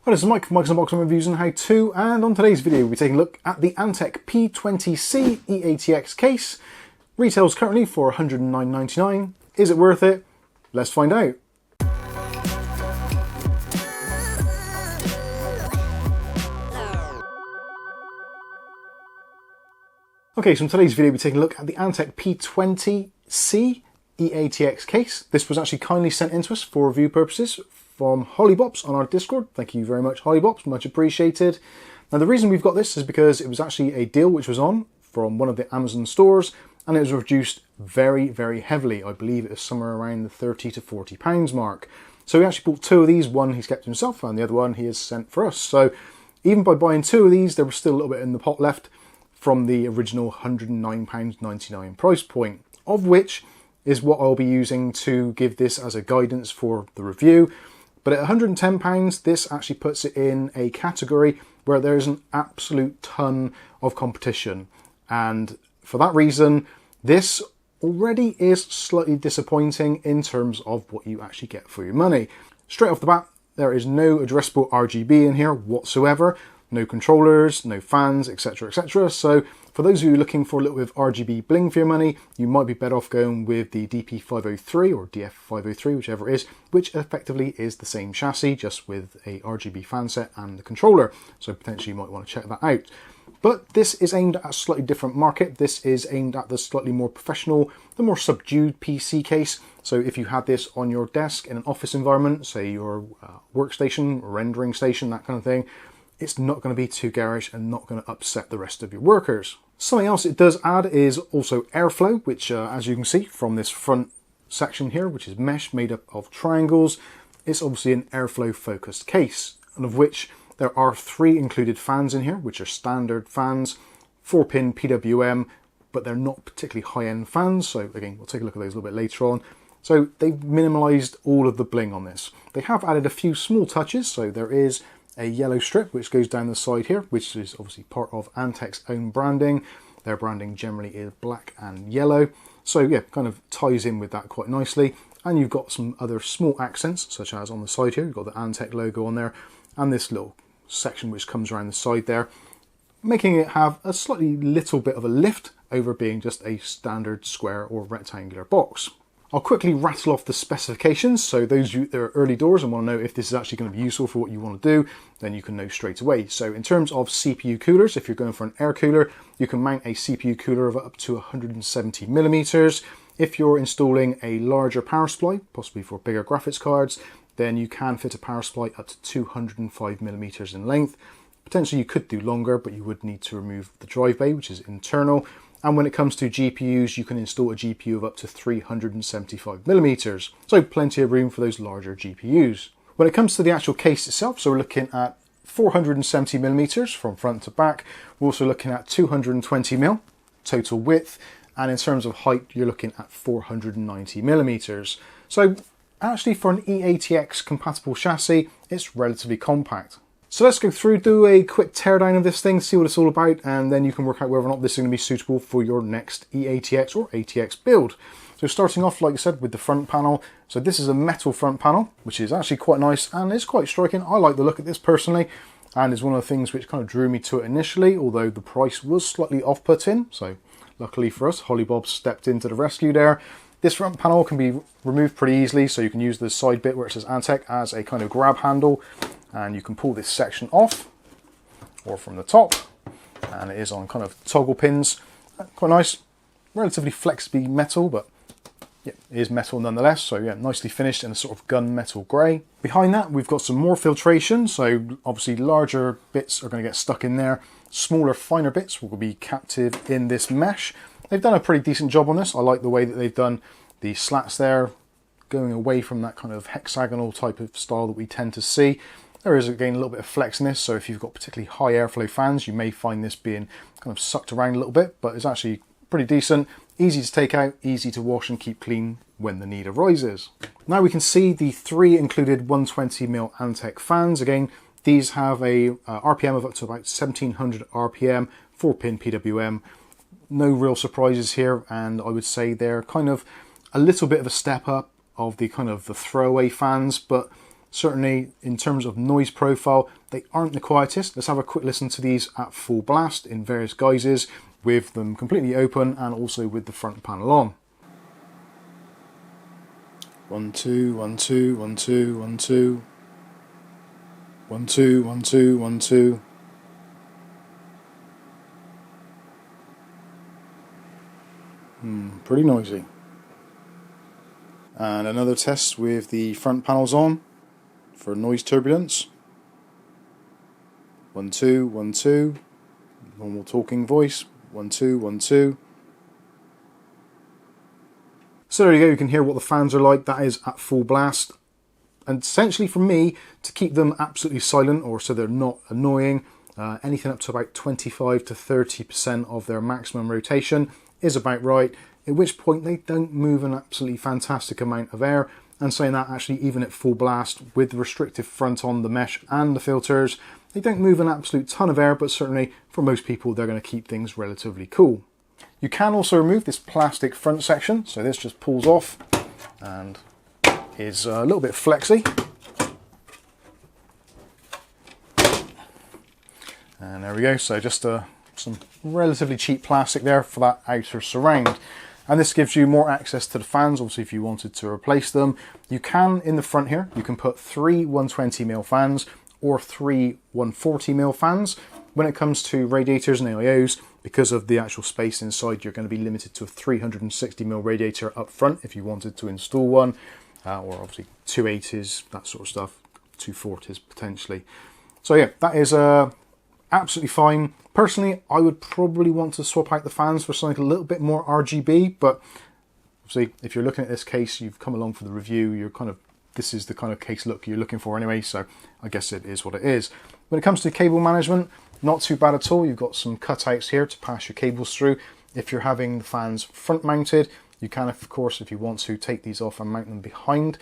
Hi, this is Mike from Mike's Unboxing Reviews and How To, and on today's video we'll be taking a look at the Antec P20C EATX case. Retails currently for $109.99. Is it worth it? Let's find out. Okay, so in today's video we'll be taking a look at the Antec P20C EATX case. This was actually kindly sent in to us for review purposes from Hollybobs on our Discord. Thank you very much, Hollybobs, much appreciated. Now the reason we've got this is because it was actually a deal which was on from one of the Amazon stores, and it was reduced very, very heavily. I believe it was somewhere around the £30 to £40 mark. So we actually bought two of these. One he's kept himself and the other one he has sent for us. So even by buying two of these, there was still a little bit in the pot left from the original £109.99 price point, of which is what I'll be using to give this as a guidance for the review. But at £110, this actually puts it in a category where there's an absolute ton of competition. And for that reason, this already is slightly disappointing in terms of what you actually get for your money. Straight off the bat, there is no addressable RGB in here whatsoever. No controllers, no fans, etc, etc. So for those of you looking for a little bit of RGB bling for your money, you might be better off going with the DP503 or DF503, whichever it is, which effectively is the same chassis, just with a RGB fan set and the controller. So potentially you might want to check that out. But this is aimed at a slightly different market. This is aimed at the slightly more professional, the more subdued PC case. So if you had this on your desk in an office environment, say your workstation, rendering station, that kind of thing, it's not going to be too garish and not going to upset the rest of your workers. Something else it does add is also airflow, which as you can see from this front section here, which is mesh made up of triangles, it's obviously an airflow focused case, and of which there are 3 included fans in here, which are standard fans, 4-pin PWM, but they're not particularly high-end fans. So again, we'll take a look at those a little bit later on. So they've minimalized all of the bling on this. They have added a few small touches. So there is a yellow strip which goes down the side here, which is obviously part of Antec's own branding. Their branding generally is black and yellow. So yeah, kind of ties in with that quite nicely. And you've got some other small accents, such as on the side here, you've got the Antec logo on there, and this little section which comes around the side there, making it have a slightly little bit of a lift over being just a standard square or rectangular box. I'll quickly rattle off the specifications, so those of you that are early doors and want to know if this is actually going to be useful for what you want to do, then you can know straight away. So in terms of CPU coolers, if you're going for an air cooler, you can mount a CPU cooler of up to 170 millimeters. If you're installing a larger power supply, possibly for bigger graphics cards, then you can fit a power supply up to 205 millimeters in length. Potentially you could do longer, but you would need to remove the drive bay, which is internal. And when it comes to GPUs, you can install a GPU of up to 375 millimeters. So plenty of room for those larger GPUs. When it comes to the actual case itself, so we're looking at 470 millimeters from front to back. We're also looking at 220 mil total width. And in terms of height, you're looking at 490 millimeters. So actually for an EATX compatible chassis, it's relatively compact. So let's go through, do a quick teardown of this thing, see what it's all about, and then you can work out whether or not this is going to be suitable for your next EATX or ATX build. So starting off, like I said, with the front panel. So this is a metal front panel, which is actually quite nice and it's quite striking. I like the look of this personally, and is one of the things which kind of drew me to it initially, although the price was slightly off-putting. So luckily for us, Hollybobs stepped into the rescue there. This front panel can be removed pretty easily, so you can use the side bit where it says Antec as a kind of grab handle, and you can pull this section off, or from the top, and it is on kind of toggle pins. Quite nice, relatively flexibly metal, but yeah, it is metal nonetheless, so yeah, nicely finished in a sort of gunmetal grey. Behind that, we've got some more filtration, so obviously larger bits are going to get stuck in there. Smaller, finer bits will be captive in this mesh. They've done a pretty decent job on this. I like the way that they've done the slats there, going away from that kind of hexagonal type of style that we tend to see. There is again a little bit of flex in this, so if you've got particularly high airflow fans, you may find this being kind of sucked around a little bit, but it's actually pretty decent, easy to take out, easy to wash and keep clean when the need arises. Now we can see the 3 included 120mm Antec fans. Again, these have a RPM of up to about 1700 RPM, 4-pin PWM. No real surprises here, and I would say they're kind of a little bit of a step up of the kind of the throwaway fans, but Certainly in terms of noise profile, they aren't the quietest. Let's have a quick listen to these at full blast in various guises, with them completely open and also with the front panel on. 1 2 1 2 1 2 1 2 1 2 1 2 1 2. Pretty noisy. And another test with the front panels on for noise turbulence. 1 2 1 2. Normal talking voice. 1 2 1 2. So there you go, you can hear what the fans are like. That is at full blast. And essentially for me, to keep them absolutely silent, or so they're not annoying, anything up to about 25 to 30% of their maximum rotation is about right, at which point they don't move an absolutely fantastic amount of air. And saying that, actually even at full blast with the restrictive front on the mesh and the filters, they don't move an absolute ton of air, but certainly for most people they're going to keep things relatively cool. You can also remove this plastic front section, so this just pulls off and is a little bit flexy. And there we go, so just some relatively cheap plastic there for that outer surround. And this gives you more access to the fans. Obviously if you wanted to replace them, you can, in the front here, you can put 3 120mm fans or 3 140mm fans. When it comes to radiators and AIOs, because of the actual space inside, you're going to be limited to a 360mm radiator up front if you wanted to install one, or obviously 280s, that sort of stuff, 240s potentially. So yeah, that is absolutely fine. Personally, I would probably want to swap out the fans for something a little bit more RGB, but obviously if you're looking at this case, you've come along for the review, you're kind of, this is the kind of case look you're looking for anyway, so I guess it is what it is. When it comes to cable management, not too bad at all. You've got some cutouts here to pass your cables through. If you're having the fans front mounted, you can, of course, if you want to, take these off and mount them behind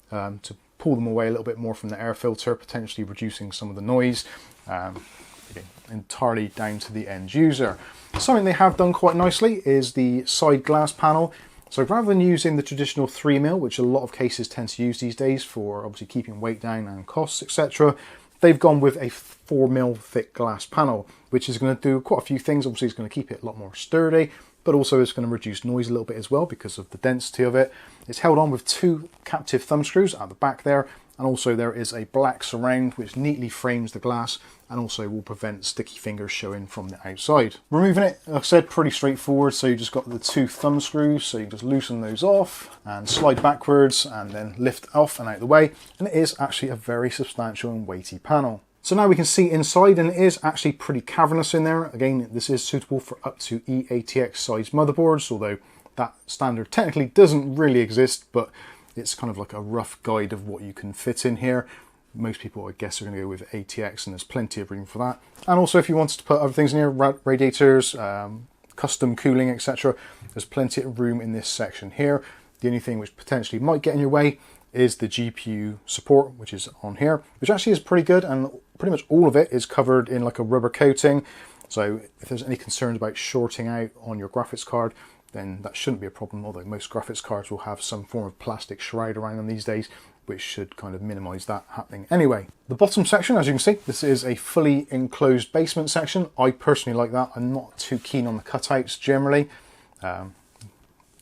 to pull them away a little bit more from the air filter, potentially reducing some of the noise. Again, entirely down to the end user. Something they have done quite nicely is the side glass panel. So rather than using the traditional 3mm, which a lot of cases tend to use these days for obviously keeping weight down and costs, etc., they've gone with a 4mm thick glass panel, which is going to do quite a few things. Obviously it's going to keep it a lot more sturdy, but also it's going to reduce noise a little bit as well because of the density of it. It's held on with 2 captive thumb screws at the back there, and also there is a black surround which neatly frames the glass and also will prevent sticky fingers showing from the outside. Removing it, like I said, pretty straightforward. So you just got the 2 thumb screws, so you just loosen those off and slide backwards and then lift off and out of the way. And it is actually a very substantial and weighty panel. So now we can see inside, and it is actually pretty cavernous in there. Again, this is suitable for up to e-atx size motherboards, although that standard technically doesn't really exist, but it's kind of like a rough guide of what you can fit in here. Most people, I guess, are going to go with ATX, and there's plenty of room for that. And also, if you wanted to put other things in here, radiators, custom cooling, etc., there's plenty of room in this section here. The only thing which potentially might get in your way is the GPU support, which is on here, which actually is pretty good, and pretty much all of it is covered in like a rubber coating. So if there's any concerns about shorting out on your graphics card, then that shouldn't be a problem, although most graphics cards will have some form of plastic shroud around them these days, which should kind of minimize that happening anyway. The bottom section, as you can see, this is a fully enclosed basement section. I personally like that. I'm not too keen on the cutouts generally.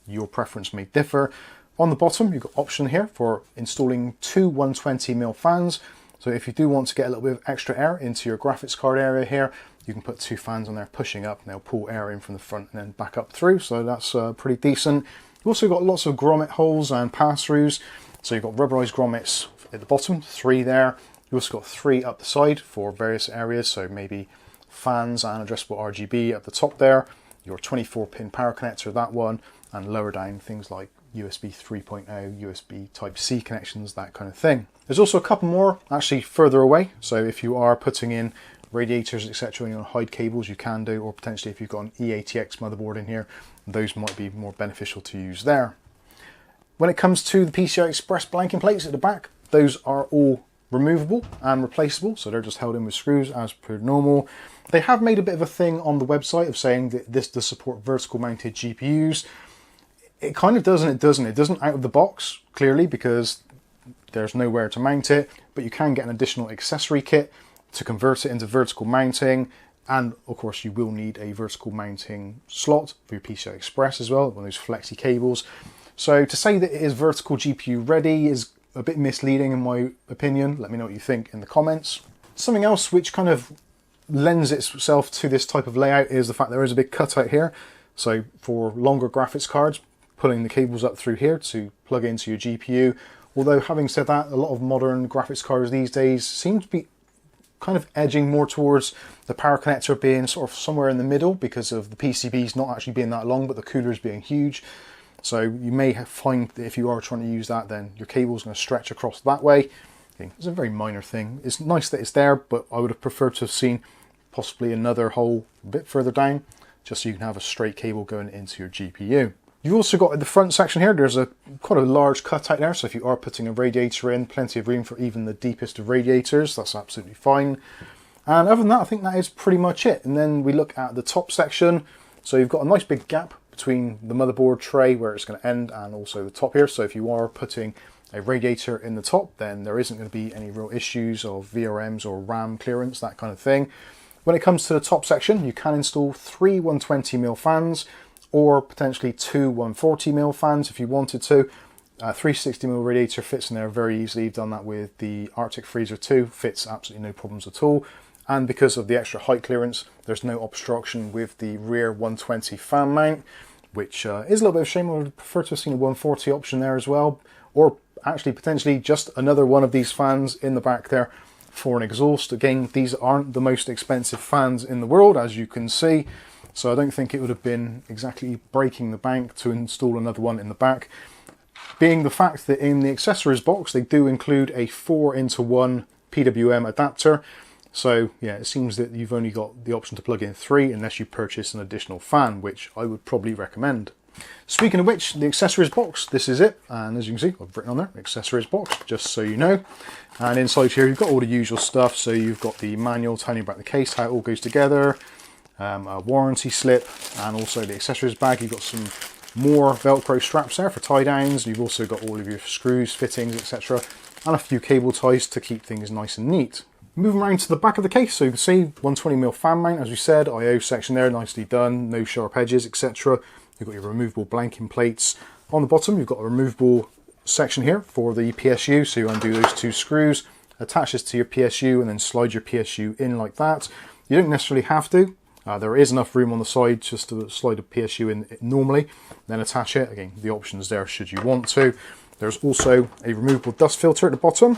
Your preference may differ. On the bottom, you've got option here for installing 2 120mm fans. So if you do want to get a little bit of extra air into your graphics card area here, you can put 2 fans on there pushing up, and they'll pull air in from the front and then back up through. So that's pretty decent. You've also got lots of grommet holes and pass-throughs. So you've got rubberized grommets at the bottom, 3 there. You've also got 3 up the side for various areas. So maybe fans and addressable RGB at the top there. Your 24-pin power connector, that one, and lower down things like USB 3.0, USB Type-C connections, that kind of thing. There's also a couple more actually further away. So if you are putting in radiators, etc., and you want to hide cables, you can do, or potentially if you've got an e-atx motherboard in here, those might be more beneficial to use there. When it comes to the PCI Express blanking plates at the back, those are all removable and replaceable, so they're just held in with screws as per normal. They have made a bit of a thing on the website of saying that this does support vertical mounted GPUs. It kind of does and it doesn't. It doesn't out of the box, clearly, because there's nowhere to mount it, but you can get an additional accessory kit to convert it into vertical mounting. And of course you will need a vertical mounting slot for your PCI Express as well, one of those flexi cables. So to say that it is vertical GPU ready is a bit misleading in my opinion. Let me know what you think in the comments. Something else which kind of lends itself to this type of layout is the fact there is a big cutout here. So for longer graphics cards, pulling the cables up through here to plug into your GPU. Although having said that, a lot of modern graphics cards these days seem to be kind of edging more towards the power connector being sort of somewhere in the middle because of the PCBs not actually being that long, but the coolers being huge. So you may find that if you are trying to use that, then your cable's going to stretch across that way. Okay, it's a very minor thing. It's nice that it's there, but I would have preferred to have seen possibly another hole a bit further down, just so you can have a straight cable going into your GPU. You've also got in the front section here, there's quite a large cutout there, so if you are putting a radiator in, plenty of room for even the deepest of radiators, that's absolutely fine. And other than that, I think that is pretty much it. And then we look at the top section, so you've got a nice big gap between the motherboard tray where it's going to end and also the top here, so if you are putting a radiator in the top, then there isn't going to be any real issues of VRMs or RAM clearance, that kind of thing. When it comes to the top section, you can install 3 120mm fans, or potentially 2 140mm fans if you wanted to. 360mm radiator fits in there very easily. You've done that with the Arctic Freezer 2, fits absolutely no problems at all. And because of the extra height clearance, there's no obstruction with the rear 120 fan mount, which is a little bit of a shame. I would prefer to have seen a 140 option there as well, or actually potentially just another one of these fans in the back there for an exhaust. Again, these aren't the most expensive fans in the world, as you can see. So I don't think it would have been exactly breaking the bank to install another one in the back. Being the fact that in the accessories box, they do include a 4-into-1 PWM adapter. So yeah, it seems that you've only got the option to plug in 3 unless you purchase an additional fan, which I would probably recommend. Speaking of which, the accessories box, this is it. And as you can see, I've written on there, accessories box, just so you know. And inside here, you've got all the usual stuff. So you've got the manual telling you about the case, how it all goes together, a warranty slip, and also the accessories bag. You've got some more Velcro straps there for tie downs. You've also got all of your screws, fittings, etc. and a few cable ties to keep things nice and neat. Moving around to the back of the case, so you can see 120mm fan mount, as we said, I/O section there, nicely done, no sharp edges, etc. You've got your removable blanking plates. On the bottom, you've got a removable section here for the PSU, so you undo those 2 screws, attach this to your PSU, and then slide your PSU in like that. You don't necessarily have to. There is enough room on the side just to slide a PSU in normally, then attach it. Again, the option's there should you want to. There's also a removable dust filter at the bottom,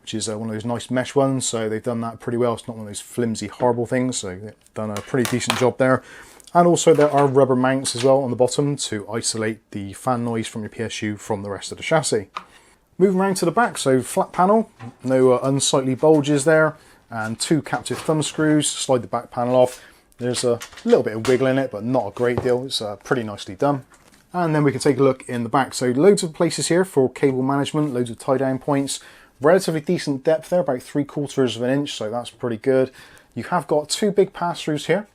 which is one of those nice mesh ones, so they've done that pretty well. It's not one of those flimsy, horrible things, so they've done a pretty decent job there. And also there are rubber mounts as well on the bottom to isolate the fan noise from your PSU from the rest of the chassis. Moving around to the back, so flat panel, no unsightly bulges there, and 2 captive thumb screws, slide the back panel off. There's a little bit of wiggle in it, but not a great deal. It's pretty nicely done. And then we can take a look in the back. So loads of places here for cable management, loads of tie down points, relatively decent depth there, about 3/4 of an inch, so that's pretty good. You have got 2 big pass-throughs here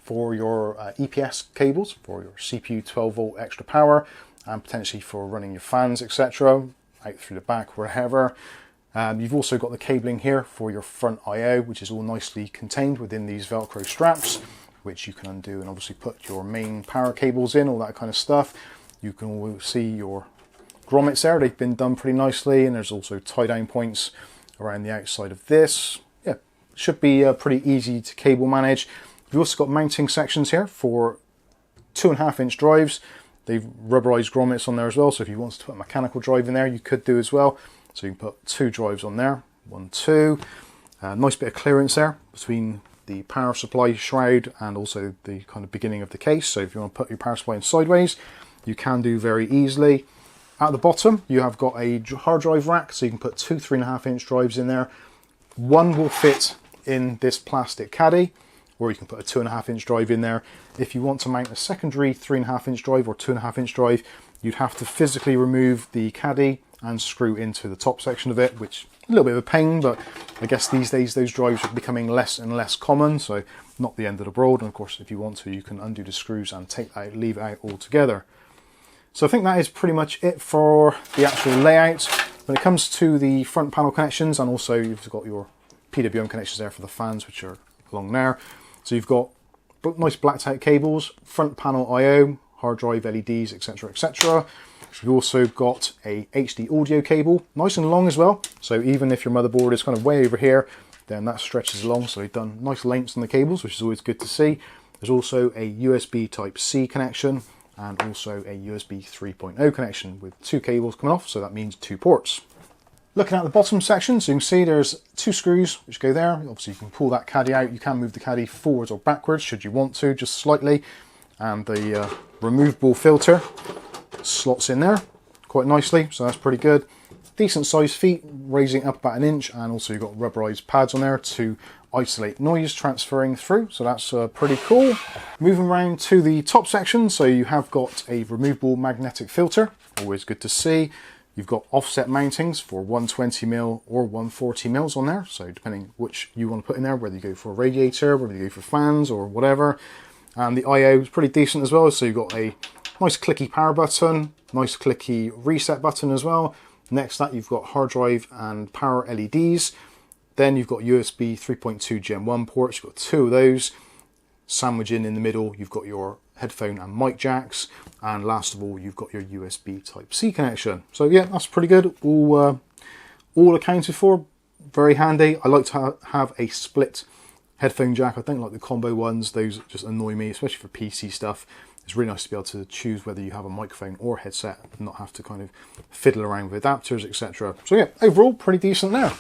for your EPS cables, for your CPU 12 volt extra power, and potentially for running your fans, etc., out through the back, wherever. You've also got the cabling here for your front I/O, which is all nicely contained within these Velcro straps, which you can undo and obviously put your main power cables in, all that kind of stuff. You can all see your grommets there, they've been done pretty nicely, and there's also tie down points around the outside of this. Yeah, should be pretty easy to cable manage. You've also got mounting sections here for 2.5-inch drives. They've rubberized grommets on there as well, so if you wanted to put a mechanical drive in there, you could do as well. So you can put 2 drives on there, 1, 2. Nice bit of clearance there between the power supply shroud and also the kind of beginning of the case. So if you want to put your power supply in sideways, you can do very easily. At the bottom, you have got a hard drive rack, so you can put 2 3.5-inch drives in there. One will fit in this plastic caddy, or you can put a 2.5-inch drive in there. If you want to mount a secondary 3.5-inch drive or 2.5-inch drive, you'd have to physically remove the caddy and screw into the top section of it, which is a little bit of a pain, but I guess these days those drives are becoming less and less common, so not the end of the world. And of course, if you want to, you can undo the screws and take that out, leave it out altogether. So I think that is pretty much it for the actual layout. When it comes to the front panel connections, and also you've got your PWM connections there for the fans, which are along there. So you've got nice blacked out cables, front panel I/O, hard drive, LEDs, etc, etc. You've also got a HD audio cable, nice and long as well. So even if your motherboard is kind of way over here, then that stretches along. So they've done nice lengths on the cables, which is always good to see. There's also a USB Type-C connection and also a USB 3.0 connection with 2 cables coming off. So that means 2 ports. Looking at the bottom section, so you can see there's 2 screws which go there. Obviously you can pull that caddy out. You can move the caddy forwards or backwards should you want to, just slightly. And the removable filter slots in there quite nicely, so that's pretty good. Decent sized feet, raising up about 1 inch, and also you've got rubberized pads on there to isolate noise transferring through, so that's pretty cool. Moving around to the top section, so you have got a removable magnetic filter, always good to see. You've got offset mountings for 120mm or 140mm on there, so depending which you want to put in there, whether you go for a radiator, whether you go for fans or whatever. And the I/O is pretty decent as well, so you've got a nice clicky power button, nice clicky reset button as well. Next to that you've got hard drive and power LEDs. Then you've got USB 3.2 Gen 1 ports, you've got 2 of those. Sandwiching in the middle, you've got your headphone and mic jacks. And last of all, you've got your USB Type-C connection. So yeah, that's pretty good. All accounted for, very handy. I like to have a split headphone jack. I don't like the combo ones, those just annoy me, especially for PC stuff. It's really nice to be able to choose whether you have a microphone or headset and not have to kind of fiddle around with adapters, etc. So yeah, overall pretty decent there.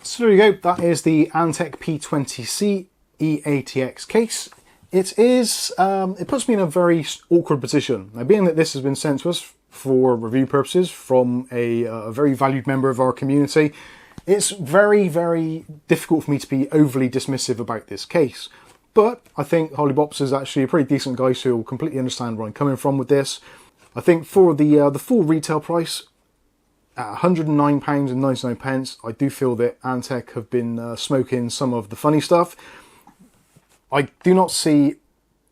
So there you go, that is the Antec P20C EATX case. It puts me in a very awkward position. Now, being that this has been sent to us for review purposes from a very valued member of our community, it's very, very difficult for me to be overly dismissive about this case. But I think Hollybobs is actually a pretty decent guy, so he'll completely understand where I'm coming from with this. I think for the full retail price, at £109.99, I do feel that Antec have been smoking some of the funny stuff. I do not see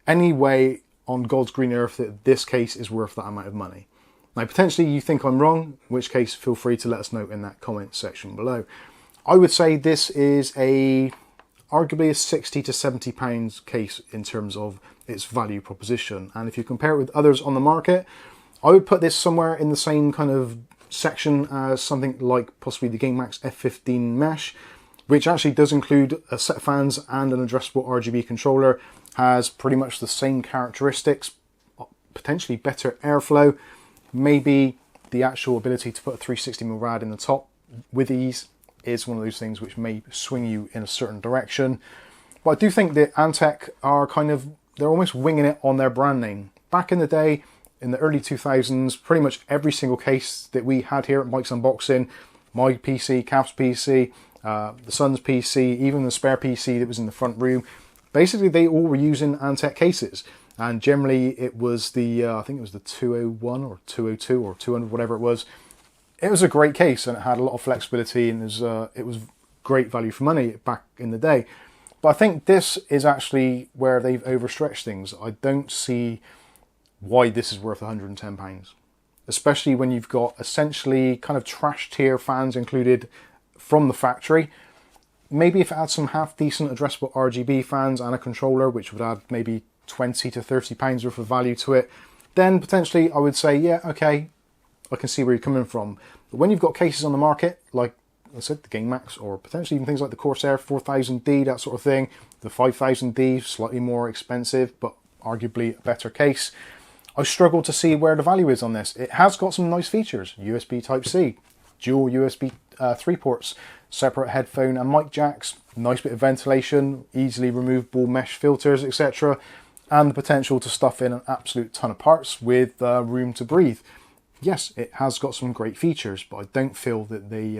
any way on God's green earth that this case is worth that amount of money. Now, potentially you think I'm wrong, in which case feel free to let us know in that comment section below. I would say this is arguably a £60 to £70 case in terms of its value proposition. And if you compare it with others on the market, I would put this somewhere in the same kind of section as something like possibly the GameMax F15 Mesh, which actually does include a set of fans and an addressable RGB controller, has pretty much the same characteristics, potentially better airflow, maybe the actual ability to put a 360mm rad in the top with ease is one of those things which may swing you in a certain direction. But I do think that Antec are they're almost winging it on their brand name. Back in the day, in the early 2000s, pretty much every single case that we had here at Mike's Unboxing, my PC, Cap's PC, the son's PC, even the spare PC that was in the front room, basically they all were using Antec cases. And generally it was I think it was the 201 or 202 or 200, whatever it was. It was a great case and it had a lot of flexibility and it was great value for money back in the day. But I think this is actually where they've overstretched things. I don't see why this is worth £110, especially when you've got essentially kind of trash tier fans included from the factory. Maybe if it had some half decent addressable RGB fans and a controller, which would add maybe £20 to £30 worth of value to it, then potentially I would say, yeah, okay, I can see where you're coming from. But when you've got cases on the market, like I said, the GameMax, or potentially even things like the Corsair 4000D, that sort of thing, the 5000D, slightly more expensive, but arguably a better case, I struggle to see where the value is on this. It has got some nice features, USB Type-C, dual USB 3 ports, separate headphone and mic jacks, nice bit of ventilation, easily removable mesh filters, etc. And the potential to stuff in an absolute ton of parts with room to breathe. Yes, it has got some great features, but I don't feel that they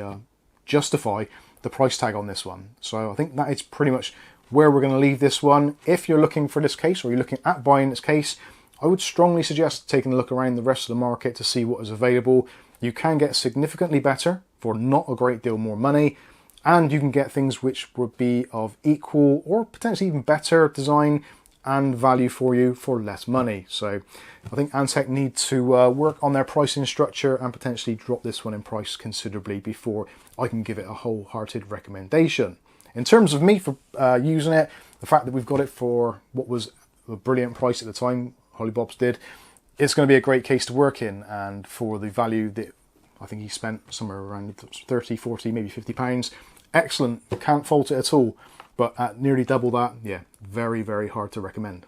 justify the price tag on this one. So I think that is pretty much where we're going to leave this one. If you're looking for this case or you're looking at buying this case, I would strongly suggest taking a look around the rest of the market to see what is available. You can get significantly better for not a great deal more money, and you can get things which would be of equal or potentially even better design and value for you for less money. So I think Antec need to work on their pricing structure and potentially drop this one in price considerably before I can give it a wholehearted recommendation. In terms of me for using it, the fact that we've got it for what was a brilliant price at the time, Hollybobs did, it's going to be a great case to work in, and for the value that I think he spent somewhere around 30, 40, maybe £50. Excellent, can't fault it at all. But at nearly double that, yeah, very, very hard to recommend.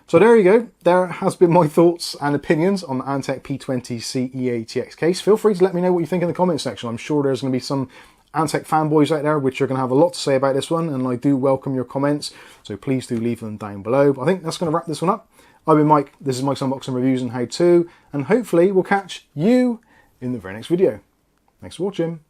So there you go. There has been my thoughts and opinions on the Antec P20C EATX case. Feel free to let me know what you think in the comments section. I'm sure there's going to be some Antec fanboys out there which are going to have a lot to say about this one, and I do welcome your comments. So please do leave them down below. But I think that's going to wrap this one up. I've been Mike. This is Mike's Unboxing Reviews and How To, and hopefully we'll catch you in the very next video. Thanks for watching.